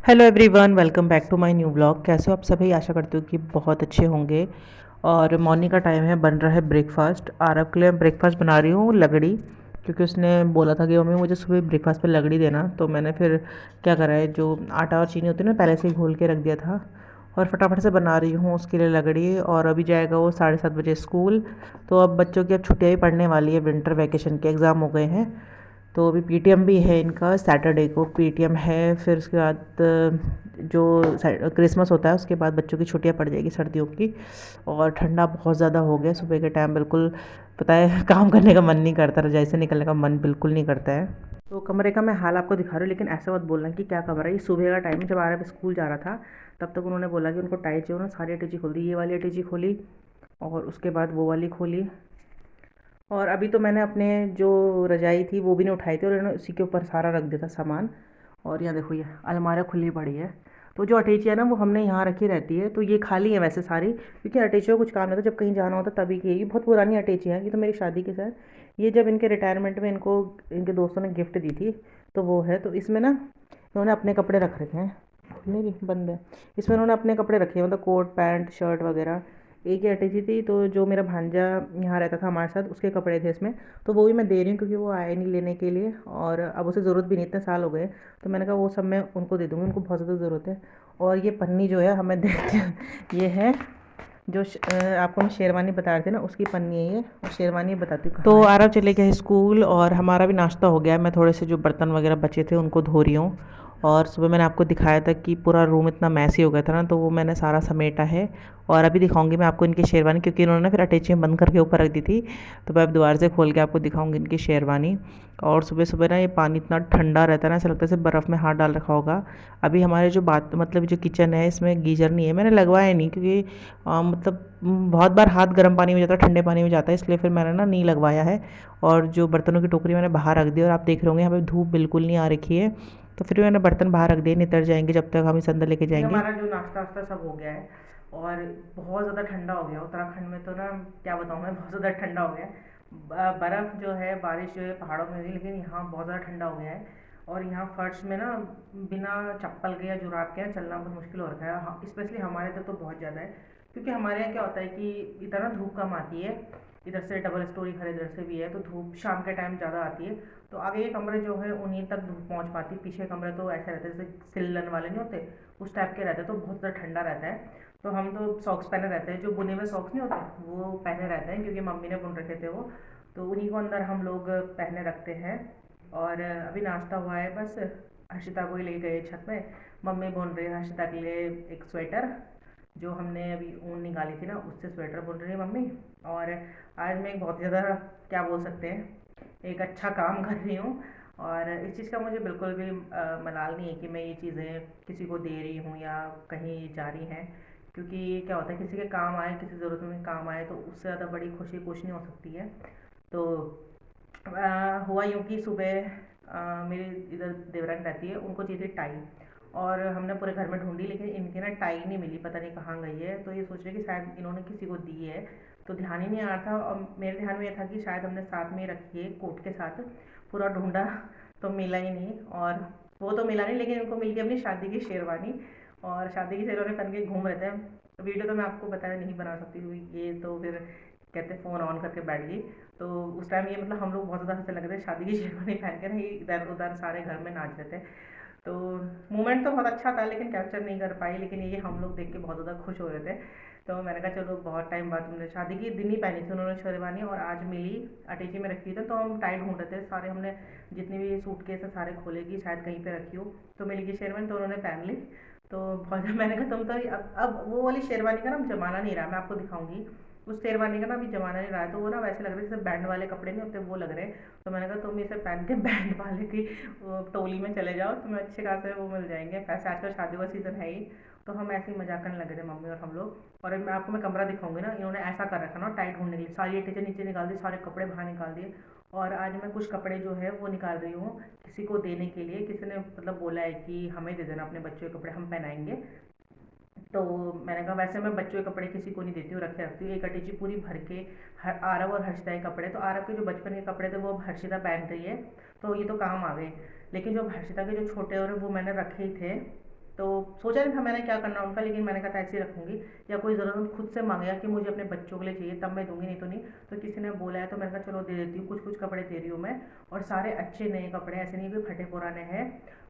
Hello everyone, welcome back to my new blog. कैसे हो आप सभी? आशा करती हूँ कि बहुत अच्छे होंगे। और मॉर्निंग का टाइम है, बन रहा है ब्रेकफास्ट। आरव के लिए ब्रेकफास्ट बना रही हूँ लगड़ी, क्योंकि उसने बोला था कि मम्मी मुझे सुबह ब्रेकफास्ट पे लगड़ी देना। तो मैंने फिर क्या करा है, जो आटा और चीनी होती है ना, पहले से ही घोल के रख दिया था और फटाफट से बना रही हूँ उसके लिए लगड़ी। और अभी जाएगा वो 7:30 बजे स्कूल। तो अब बच्चों की अब छुट्टियाँ ही पड़ने वाली है, विंटर वैकेशन के एग्ज़ाम हो गए हैं। तो अभी पीटीएम भी है इनका, सैटरडे को पीटीएम है। फिर उसके बाद जो क्रिसमस होता है उसके बाद बच्चों की छुट्टियां पड़ जाएगी सर्दियों की। और ठंडा बहुत ज़्यादा हो गया सुबह के टाइम, बिल्कुल पता है काम करने का मन नहीं करता, रजाई से निकलने का मन बिल्कुल नहीं करता है। तो कमरे का मैं हाल आपको दिखा रही हूँ, लेकिन ऐसे मत बोलना कि क्या कमरा है। ये सुबह का टाइम है, जब आरव स्कूल जा रहा था तब तक उन्होंने बोला कि उनको टाई चाहिए। उन्होंने सारी अटैची खोल दी, ये वाली अटैची खोली और उसके बाद वो वाली खोली। और अभी तो मैंने अपने जो रजाई थी वो भी नहीं उठाई थी, और इन्होंने उसी के ऊपर सारा रख दिया था सामान। और यहाँ देखो, ये अलमारियाँ खुली पड़ी है। तो जो अटैची है ना, वो हमने यहाँ रखी रहती है। तो ये खाली है वैसे सारी, क्योंकि अटैची का कुछ काम नहीं होता, जब कहीं जाना होता तभी की। ये बहुत पुरानी अटैची है, ये तो मेरी शादी के साथ, ये जब इनके रिटायरमेंट में इनको इनके दोस्तों ने गिफ्ट दी थी, तो वो है। तो इसमें ना इन्होंने अपने कपड़े रख रखे हैं। खुलने नहीं, बंद है। इसमें उन्होंने अपने कपड़े रखे हैं, मतलब कोट पैंट शर्ट वगैरह। एक ही अटैची थी, तो जो मेरा भांजा यहाँ रहता था हमारे साथ, उसके कपड़े थे इसमें। तो वो भी मैं दे रही हूँ, क्योंकि वो आए नहीं लेने के लिए, और अब उसे ज़रूरत भी नहीं, इतने साल हो गए। तो मैंने कहा वो सब मैं उनको दे दूँगी, उनको बहुत ज़्यादा ज़रूरत है। और ये पन्नी जो है हमें देख ये है जो आपको मैं शेरवानी बता रही थी ना, उसकी पन्नी है ये। और शेरवानी बताती हूँ तो आरव चले गए स्कूल, और हमारा भी नाश्ता हो गया। मैं थोड़े से जो बर्तन वगैरह बचे थे उनको धो रही हूँ। और सुबह मैंने आपको दिखाया था कि पूरा रूम इतना मैसी हो गया था ना, तो वो मैंने सारा समेटा है। और अभी दिखाऊंगी मैं आपको इनकी शेरवानी, क्योंकि इन्होंने फिर अटैचियाँ बंद करके ऊपर रख दी थी। तो मैं अब दोबारा से खोल के आपको दिखाऊंगी इनकी शेरवानी। और सुबह सुबह ना ये पानी इतना ठंडा रहता है ना, ऐसा लगता है जैसे बर्फ़ में हाथ डाल रखा होगा। अभी हमारे जो बात मतलब जो किचन है, इसमें गीज़र नहीं है, मैंने लगवाया नहीं, क्योंकि मतलब बहुत बार हाथ गर्म पानी में जाता है, ठंडे पानी में जाता है, इसलिए फिर मैंने ना नहीं लगवाया है। और जो बर्तनों की टोकरी मैंने बाहर रख दी, और आप देख रहे होंगे यहाँ पे धूप बिल्कुल नहीं आ रखी है। तो फिर मैंने बर्तन बाहर रख दिए, नितर जाएंगे जब तक हम इसे अंदर लेके जाएंगे। हमारा जो नाश्ता वास्ता सब हो गया है, और बहुत ज़्यादा ठंडा हो गया उत्तराखंड में। तो ना क्या बताऊँ मैं, बहुत ज़्यादा ठंडा हो गया है। बर्फ़ जो है, बारिश जो है पहाड़ों में हुई, लेकिन यहाँ बहुत ज़्यादा ठंडा हो गया है। और यहाँ फर्श में ना बिना चप्पल के या जुराब के ना चलना बहुत मुश्किल हो रखा है, स्पेशली हमारे इधर तो बहुत ज़्यादा है। क्योंकि हमारे यहाँ क्या होता है कि इधर ना धूप कम आती है, इधर से डबल स्टोरी घर इधर से भी है, तो धूप शाम के टाइम ज़्यादा आती है। तो आगे के कमरे जो है उन्हीं तक धूप पहुँच पाती, पीछे कमरे तो ऐसे रहते हैं जैसे सिल्लन वाले नहीं होते, उस टाइप के रहते हैं, तो बहुत ज़्यादा ठंडा रहता है। तो हम तो सॉक्स पहने रहते हैं, जो बुने हुए सॉक्स नहीं होते वो पहने रहते हैं, क्योंकि मम्मी ने बुन रखे थे वो। तो उन्हीं को अंदर हम लोग पहने रखते हैं। और अभी नाश्ता हुआ है बस, हर्षिता को ही ले गए छत पे। मम्मी बुन रही है हर्षिता के लिए एक स्वेटर, जो हमने अभी ऊन निकाली थी ना, उससे स्वेटर बुन रही है मम्मी। और आज मैं बहुत ज़्यादा, क्या बोल सकते हैं, एक अच्छा काम कर रही हूँ। और इस चीज़ का मुझे बिल्कुल भी मलाल नहीं है कि मैं ये चीज़ें किसी को दे रही हूँ या कहीं जा रही हैं। क्योंकि क्या होता है, किसी के काम आए, किसी ज़रूरत में काम आए, तो उससे ज़्यादा बड़ी खुशी कुछ नहीं हो सकती है। तो हुआ यूँ कि सुबह मेरे इधर देवरानी रहती है, उनको चाहिए थी टाई। और हमने पूरे घर में ढूंढी, लेकिन इनकी ना टाई नहीं मिली, पता नहीं कहाँ गई है। तो ये सोच रहे कि शायद इन्होंने किसी को दी है, तो ध्यान ही नहीं आ रहा था। और मेरे ध्यान में ये था कि शायद हमने साथ में रखी है कोट के साथ। पूरा ढूंढा तो मिला ही नहीं। और वो तो मिला नहीं, लेकिन इनको मिल गई अपनी शादी की शेरवानी। और शादी की शेरवानी पहन के घूम रहे थे। वीडियो तो मैं आपको बताया नहीं बना सकती, क्योंकि ये तो फिर कहते फ़ोन ऑन करके बैठ गई। तो उस टाइम ये मतलब हम लोग बहुत ज़्यादा हंसने लगे थे, शादी की शेरवानी पहन के ना ये इधर उधर सारे घर में नाच रहे थे। तो मोमेंट तो बहुत अच्छा था, लेकिन कैप्चर नहीं कर पाई। लेकिन ये हम लोग देख के बहुत ज़्यादा खुश हो रहे थे। तो मैंने कहा चलो, बहुत टाइम बाद तुमने शादी की दिन ही पहनी थी उन्होंने शेरवानी, और आज मिली, अटैची में रखी थी। तो हम टाइट ढूंढ रहे थे सारे, हमने जितनी भी सूटकेस है सारे खोले कि शायद कहीं पे रखी हो। तो मिल गई शेरवानी, तो उन्होंने पहन ली। तो बहुत मैंने कहा तुम तो अब वो वाली शेरवानी का ना ज़माना नहीं रहा, मैं आपको दिखाऊंगी। उस शेरवानी का ना अभी ज़माना नहीं रहा है, तो वो ना वैसे लग रहे हैं जैसे बैंड वाले कपड़े नहीं होते, वो लग रहे हैं। तो मैंने कहा तुम इसे पहन के बैंड वाले की वो टोली में चले जाओ, तुम्हें अच्छे खासे वो मिल जाएंगे पैसे, आजकल शादी का सीज़न है ही। तो हम ऐसे ही मजाक करने लगे थे मम्मी और हम लोग। और मैं कमरा दिखाऊंगी ना, इन्होंने ऐसा कर रखा ना टाइट ढूंढने के लिए, सारी टीचर नीचे निकाल दी, सारे कपड़े बाहर निकाल दिए। और आज मैं कुछ कपड़े जो है वो निकाल रही हूँ किसी को देने के लिए। किसी ने मतलब बोला है कि हमें दे देना अपने बच्चों के कपड़े, हम पहनाएंगे। तो मैंने कहा वैसे मैं बच्चों के कपड़े किसी को नहीं देती हूँ, रखे रखती हूँ। एक अटैची पूरी भर के आरव और हर्षिता के कपड़े, तो आरव के जो बचपन के कपड़े थे वो अब हर्षिता पहन रही है, तो ये तो काम आ गए। लेकिन जो हर्षिता के जो छोटे और वो मैंने रखे ही थे, तो सोचा नहीं था मैंने क्या करना उनका, लेकिन मैंने कहा था ऐसे ही रखूंगी, या कोई ज़रूरत खुद से मांगेगा कि मुझे अपने बच्चों के लिए चाहिए तब मैं दूंगी, नहीं तो नहीं। तो किसी ने बोला है तो मैंने कहा चलो दे देती हूँ, कुछ कुछ कपड़े दे रही हूँ मैं। और सारे अच्छे नए कपड़े, ऐसे नहीं कि फटे पुराने हैं।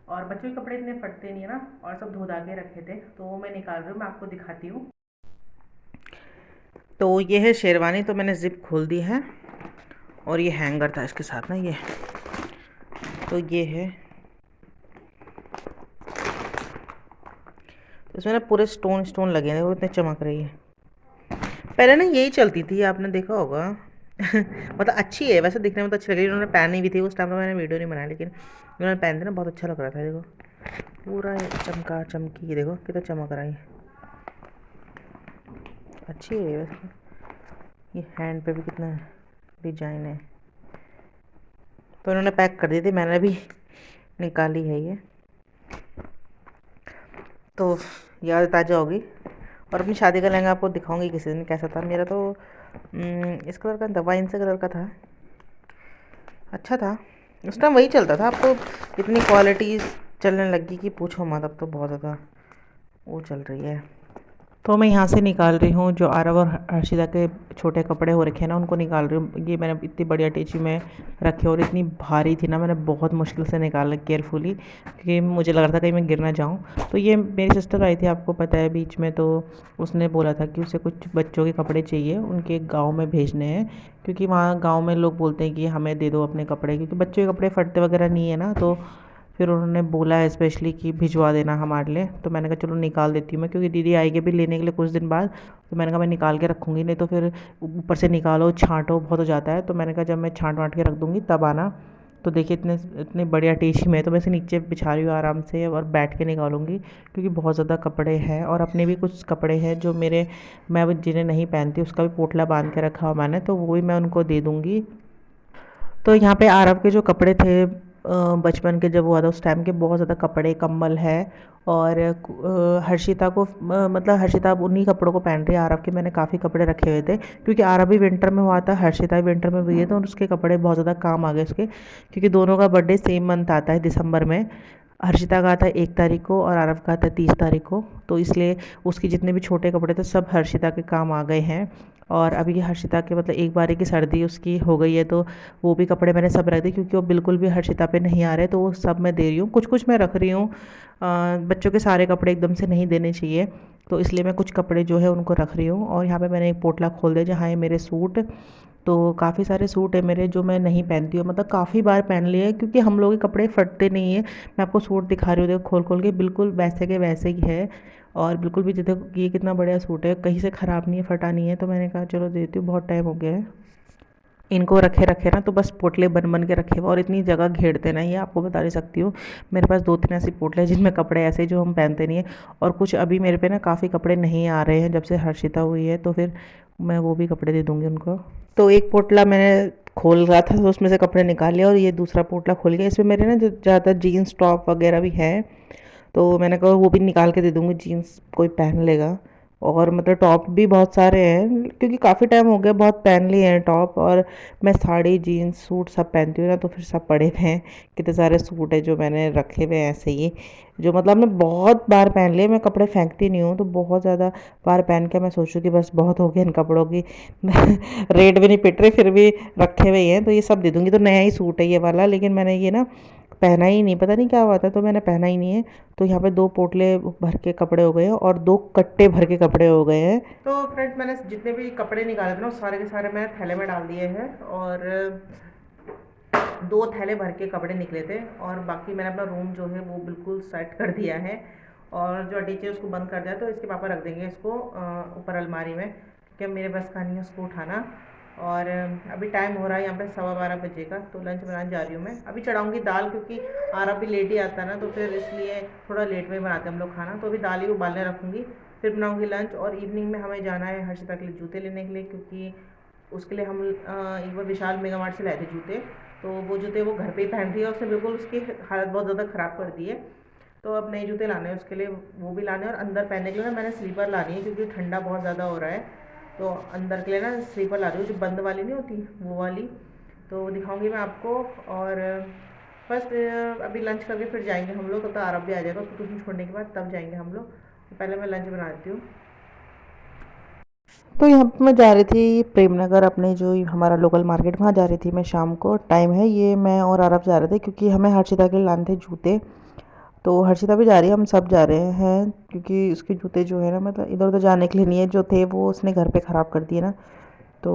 और बच्चों के कपड़े इतने फटते नहीं है ना, और सब धो धा के रखे थे, तो वो मैं निकाल रही हूँ, मैं आपको दिखाती हूँ। तो ये है शेरवानी, तो मैंने ज़िप खोल दी है, और ये हैंगर था इसके साथ ना ये। तो ये है, तो इसमें ना पूरे स्टोन स्टोन लगे हैं, वो इतने चमक रही है। पहले ना यही चलती थी, आपने देखा होगा। मतलब अच्छी है वैसे, दिखने में तो अच्छी लग रही है। उन्होंने पहनी भी थी उस टाइम, तो मैंने वीडियो नहीं बनाया, लेकिन उन्होंने पहन दी ना, बहुत अच्छा लग रहा था। देखो पूरा चमका चमकी, देखो कितना चमक रहा है, अच्छी है वैसे। ये हैंड पे भी कितना डिजाइन है। तो उन्होंने पैक कर दी थी, मैंने भी निकाली है ये, तो याद ताज़ा होगी। और अपनी शादी का लहंगा आपको दिखाऊंगी किसी दिन कैसा था मेरा। तो इस कलर का था, वाइन से कलर का था, अच्छा था। उस टाइम वही चलता था, अब तो इतनी क्वालिटीज़ चलने लगी कि पूछो मत, अब तो बहुत ज़्यादा वो चल रही है। तो मैं यहाँ से निकाल रही हूँ जो आरव और हर्षिता के छोटे कपड़े हो रखे हैं ना, उनको निकाल रही हूँ। ये मैंने इतनी बड़ी अटैची में रखे, और इतनी भारी थी ना, मैंने बहुत मुश्किल से निकाला केयरफुली, क्योंकि मुझे लग रहा था कहीं मैं गिर ना जाऊँ। तो ये मेरी सिस्टर आई थी, आपको पता है, बीच में। तो उसने बोला था कि उसे कुछ बच्चों के कपड़े चाहिए, उनके गाँव में भेजने हैं, क्योंकि वहाँ गाँव में लोग बोलते हैं कि हमें दे दो अपने कपड़े, क्योंकि बच्चों के कपड़े फटते वगैरह नहीं है ना। तो फिर उन्होंने बोला है स्पेशली कि भिजवा देना हमारे लिए। तो मैंने कहा चलो निकाल देती हूँ मैं, क्योंकि दीदी आएगी भी लेने के लिए कुछ दिन बाद। तो मैंने कहा मैं निकाल के रखूँगी, नहीं तो फिर ऊपर से निकालो छांटो बहुत हो जाता है। तो मैंने कहा जब मैं छांट वाँट के रख दूँगी तब आना। तो देखिए इतने इतने बढ़िया टेशी में, तो मैं इसे नीचे बिछा रही हूँ आराम से, और बैठ के निकालूंगी, क्योंकि बहुत ज़्यादा कपड़े हैं। और अपने भी कुछ कपड़े हैं जो मेरे, मैं वो जिन्हें नहीं पहनती, उसका भी पोटला बांध के रखा हुआ मैंने, तो वो भी मैं उनको दे दूँगी। तो यहाँ पे आरव के जो कपड़े थे बचपन के जब हुआ था उस टाइम के, बहुत ज़्यादा कपड़े कंबल है। और हर्षिता को मतलब हर्षिता अब उन्हीं कपड़ों को पहन रही है। आरव के मैंने काफ़ी कपड़े रखे हुए थे, क्योंकि आरव भी विंटर में हुआ था, हर्षिता भी विंटर में हुई है, तो उसके कपड़े बहुत ज़्यादा काम आ गए उसके, क्योंकि दोनों का बर्थडे सेम मंथ आता है, दिसंबर में। हर्षिता का आता है 1 तारीख को, और आरव का आता है 30 तारीख को। तो इसलिए उसके जितने भी छोटे कपड़े थे सब हर्षिता के काम आ गए हैं। और अभी हर्षिता के मतलब एक बारी की सर्दी उसकी हो गई है, तो वो भी कपड़े मैंने सब रख दिए, क्योंकि वो बिल्कुल भी हर्षिता पे नहीं आ रहे, तो वो सब मैं दे रही हूँ। कुछ कुछ मैं रख रही हूँ, बच्चों के सारे कपड़े एकदम से नहीं देने चाहिए, तो इसलिए मैं कुछ कपड़े जो है उनको रख रही हूँ। और यहाँ पे मैंने एक पोटला खोल दिया जहाँ है मेरे सूट। तो काफ़ी सारे सूट है मेरे जो मैं नहीं पहनती हूँ, मतलब काफ़ी बार पहन लिए हैं, क्योंकि हम लोग के कपड़े फटते नहीं है। मैं आपको सूट दिखा रही हूँ, देखो खोल खोल के, बिल्कुल वैसे के वैसे ही है। और बिल्कुल भी देखो कि ये कितना बढ़िया सूट है, कहीं से ख़राब नहीं है, फटा नहीं है। तो मैंने कहा चलो देती हूँ, बहुत टाइम हो गया है इनको रखे रखे ना, तो बस पोटले बन बन के रखे हुए, और इतनी जगह घेरते ना, ये आपको बता नहीं सकती हूँ। मेरे पास 2-3 ऐसे पोटले हैं जिनमें कपड़े ऐसे जो हम पहनते नहीं हैं। और कुछ अभी मेरे पे ना काफ़ी कपड़े नहीं आ रहे हैं जब से हर्षिता हुई है, तो फिर मैं वो भी कपड़े दे दूँगी उनको। तो एक पोटला मैंने खोल रहा था, तो उसमें से कपड़े निकाल लिया, और ये दूसरा पोटला खोल गया। इसमें मेरे ना जो ज़्यादातर जीन्स टॉप वगैरह भी है, तो मैंने कहा वो भी निकाल के दे दूँगी, जीन्स कोई पहन लेगा। और मतलब टॉप भी बहुत सारे हैं, क्योंकि काफ़ी टाइम हो गया बहुत पहन लिए हैं टॉप। और मैं साड़ी जीन्स सूट सब पहनती हूँ ना, तो फिर सब पड़े हुए हैं। कितने सारे सूट है जो मैंने रखे हुए हैं ऐसे ही, जो मतलब मैं बहुत बार पहन लिए। मैं कपड़े फेंकती नहीं हूँ, तो बहुत ज़्यादा बार पहन के मैं सोचूँ कि बस बहुत हो गया इन कपड़ों की। रेट भी नहीं पिट रहे, फिर भी रखे हुए हैं, तो ये सब दे दूँगी। तो नया ही सूट है ये वाला, लेकिन मैंने ये ना पहना ही नहीं, पता नहीं क्या हुआ था, तो मैंने पहना ही नहीं है। तो यहाँ पे 2 पोटले भर के कपड़े हो गए हैं, और 2 कट्टे भर के कपड़े हो गए हैं। तो फ्रेंड्स मैंने जितने भी कपड़े निकाले थे ना, सारे के सारे मैंने थैले में डाल दिए हैं, और 2 थैले भर के कपड़े निकले थे। और बाकी मैंने अपना रूम जो है वो बिल्कुल सेट कर दिया है, और जो अटैची है उसको बंद कर दिया। तो इसके पापा रख देंगे इसको ऊपर अलमारी में, क्योंकि मेरे बस का नहीं है उसको उठाना। और अभी टाइम हो रहा है यहाँ पे 12:15 बजे का, तो लंच बनाने जा रही हूँ मैं। अभी चढ़ाऊँगी दाल, क्योंकि आरा भी लेट ही आता है ना, तो फिर इसलिए थोड़ा लेट में ही बनाते हैं हम लोग खाना। तो अभी दाल ही उबालने रखूँगी, फिर बनाऊँगी लंच। और इवनिंग में हमें जाना है हर्षिता के लिए जूते लेने के लिए, क्योंकि उसके लिए हम एक बार विशाल मेगा मार्ट से लाए थे जूते। तो वो जूते वो घर पे ही पहन रही है, उसने बिल्कुल उसकी हालत बहुत ज़्यादा ख़राब कर दी है। तो अब नए जूते लाने हैं उसके लिए, वो भी लाने हैं। और अंदर पहनने के लिए ना मैंने स्लीपर लानी है क्योंकि ठंडा बहुत ज़्यादा हो रहा है। तो अंदर के लिए ना स्लीपर ला रही हूँ, जो बंद वाली नहीं होती वो वाली। तो वो दिखाऊंगी मैं आपको। और बस अभी लंच करके फिर जाएंगे हम लोग, तब तक आरब भी आ जाएगा, उसको ट्यूशन छोड़ने के बाद तब जाएंगे हम लोग। तो पहले मैं लंच बना देती हूँ। तो यहाँ पे मैं जा रही थी प्रेमनगर, अपने जो हमारा लोकल मार्केट, वहाँ जा रही थी मैं। शाम को टाइम है, ये मैं और आरब जा रहे थे क्योंकि हमें हर्षिता के लिए लाने थे जूते। तो हर्षिता भी जा रही है, हम सब जा रहे हैं क्योंकि उसके जूते जो है ना, मतलब इधर उधर जाने के लिए नहीं है, जो थे वो उसने घर पे ख़राब कर दिए ना। तो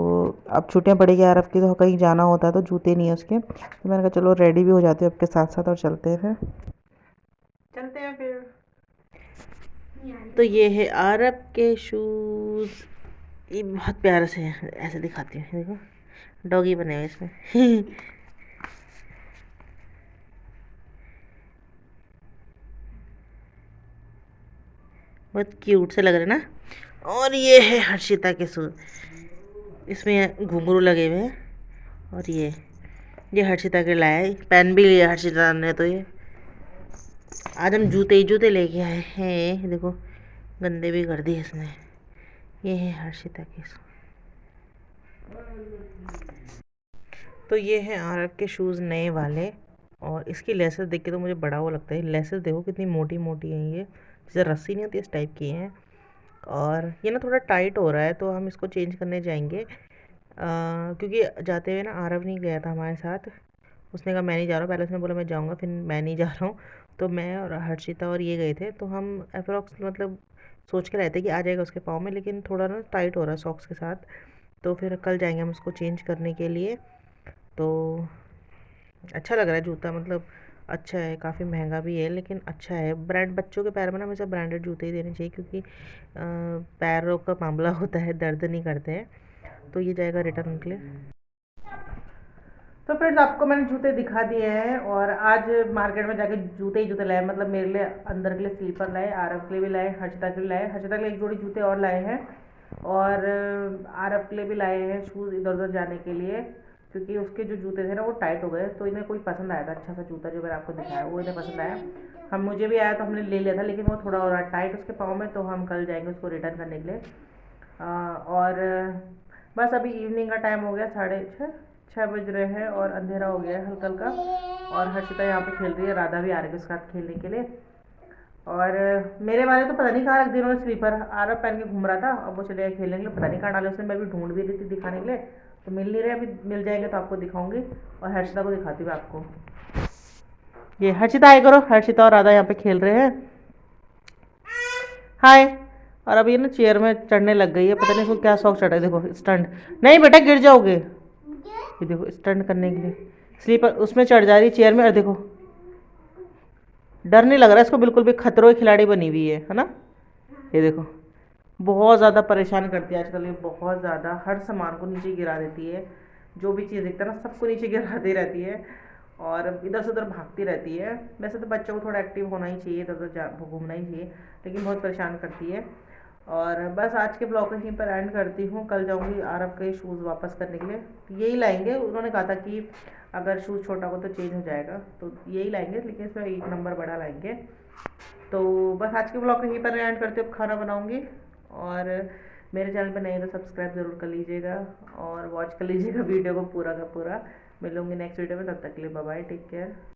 अब छुट्टियाँ पड़ेगी आरब की, तो कहीं जाना होता है तो जूते नहीं है उसके। तो मैंने कहा चलो रेडी भी हो जाते हैं आपके साथ साथ और चलते हैं फिर। चलते हैं फिर। तो ये है आरब के शूज़। ये बहुत प्यारे से हैं, ऐसे दिखाती हूँ, देखो डॉगी बने हुए इसमें। बहुत क्यूट से लग रहे हैं ना। और ये है हर्षिता के शूज़, इसमें घुंघरू लगे हुए हैं। और ये हर्षिता के लाए, पेन भी लिया हर्षिता ने। तो ये आज हम जूते ही जूते लेके आए हैं, देखो गंदे भी कर दिए इसने। ये है हर्षिता के शूज़। तो ये हैं आरव के शूज़ नए वाले। और इसकी लेसेस देख के तो मुझे बड़ा वो लगता है। लेसेस देखो कितनी मोटी मोटी हैं, ये जैसे रस्सी नहीं होती इस टाइप की हैं। और ये ना थोड़ा टाइट हो रहा है, तो हम इसको चेंज करने जाएंगे। क्योंकि जाते हुए ना आरव नहीं गया था हमारे साथ। उसने कहा मैं नहीं जा रहा हूँ, पहले उसने बोला मैं जाऊँगा, फिर मैं नहीं जा रहा हूँ। तो मैं और हर्षिता और ये गए थे, तो हम अप्रोक्स मतलब सोच के रहते कि आ जाएगा उसके पाँव में, लेकिन थोड़ा ना टाइट हो रहा है सॉक्स के साथ। तो फिर कल जाएंगे हम उसको चेंज करने के लिए। तो अच्छा लग रहा है जूता, मतलब अच्छा है, काफ़ी महंगा भी है लेकिन अच्छा है। ब्रांड बच्चों के पैर में ना हमेशा ब्रांडेड जूते ही देने चाहिए, क्योंकि पैरों का मामला होता है, दर्द नहीं करते हैं। तो ये जाएगा रिटर्न के लिए। तो फ्रेंड्स आपको मैंने जूते दिखा दिए हैं। और आज मार्केट में जाके जूते ही जूते लाए, मतलब मेरे लिए अंदर के लिए स्लीपर लाए, आरव के लिए भी लाए, हर्षिता के लिए लाए, हर्षिता के लिए एक जोड़ी जूते और लाए हैं। और आरव के लिए भी लाए हैं शूज़ इधर उधर जाने के लिए, क्योंकि उसके जो जूते थे ना वो टाइट हो गए। तो इन्हें कोई पसंद आया था अच्छा सा जूता जो मैंने आपको दिखाया, वो इन्हें पसंद आया। हम मुझे भी आया तो हमने ले लिया था, लेकिन वो थोड़ा और टाइट उसके पाँव में, तो हम कल जाएंगे उसको रिटर्न करने के लिए। और बस अभी इवनिंग का टाइम हो गया, 6:30 बज रहे हैं और अंधेरा हो गया है हल्का हल्का। और हर्षिता यहाँ पे खेल रही है, राधा भी आ रही है उसके साथ खेलने के लिए। और मेरे वाले तो पता नहीं कहाँ रख दिए उन्होंने स्लीपर, आरव पहन के घूम रहा था, अब वो चले गए खेलने के लिए, पता नहीं कहाँ डाले उसने। मैं भी ढूंढ भी रही थी दिखाने के लिए, तो मिल नहीं रहे। अभी मिल जाएंगे तो आपको दिखाऊंगी, और हर्षिता को दिखाती हूँ आपको। ये हर्षिता आए करो, हर्षिता और राधा यहाँ पे खेल रहे हैं। हाय। और अब ये ना चेयर में चढ़ने लग गई है, पता नहीं इसको क्या शौक चढ़ा है। देखो स्टंट, नहीं बेटा गिर जाओगे। ये देखो स्टंट करने के लिए स्लीपर उसमें चढ़ जा रही है चेयर में। और देखो डर नहीं लग रहा है इसको बिल्कुल भी, खतरों की खिलाड़ी बनी हुई है ना। ये देखो बहुत ज़्यादा परेशान करती है आजकल ये, बहुत ज़्यादा हर सामान को नीचे गिरा देती है। जो भी चीज़ दिखता है ना सबको नीचे गिराती रहती है, और इधर से उधर भागती रहती है। वैसे तो बच्चों को थोड़ा एक्टिव होना ही चाहिए, इधर उधर घूमना ही चाहिए, लेकिन बहुत परेशान करती है। और बस आज के ब्लॉग को यहीं पर एंड करती हूँ। कल जाऊँगी आरव के शूज़ वापस करने के लिए, यही लाएंगे। उन्होंने कहा था कि अगर शूज़ छोटा हो तो चेंज हो जाएगा, तो यही लाएंगे, लेकिन इसमें 1 नंबर बड़ा लाएंगे। तो बस आज के ब्लॉग को यहीं पर एंड करते, अब खाना बनाऊँगी। और मेरे चैनल पर नए तो सब्सक्राइब ज़रूर कर लीजिएगा और वॉच कर लीजिएगा वीडियो को पूरा का पूरा। मिलूँगी नेक्स्ट वीडियो में, तब तक के लिए बाय बाय, टेक केयर।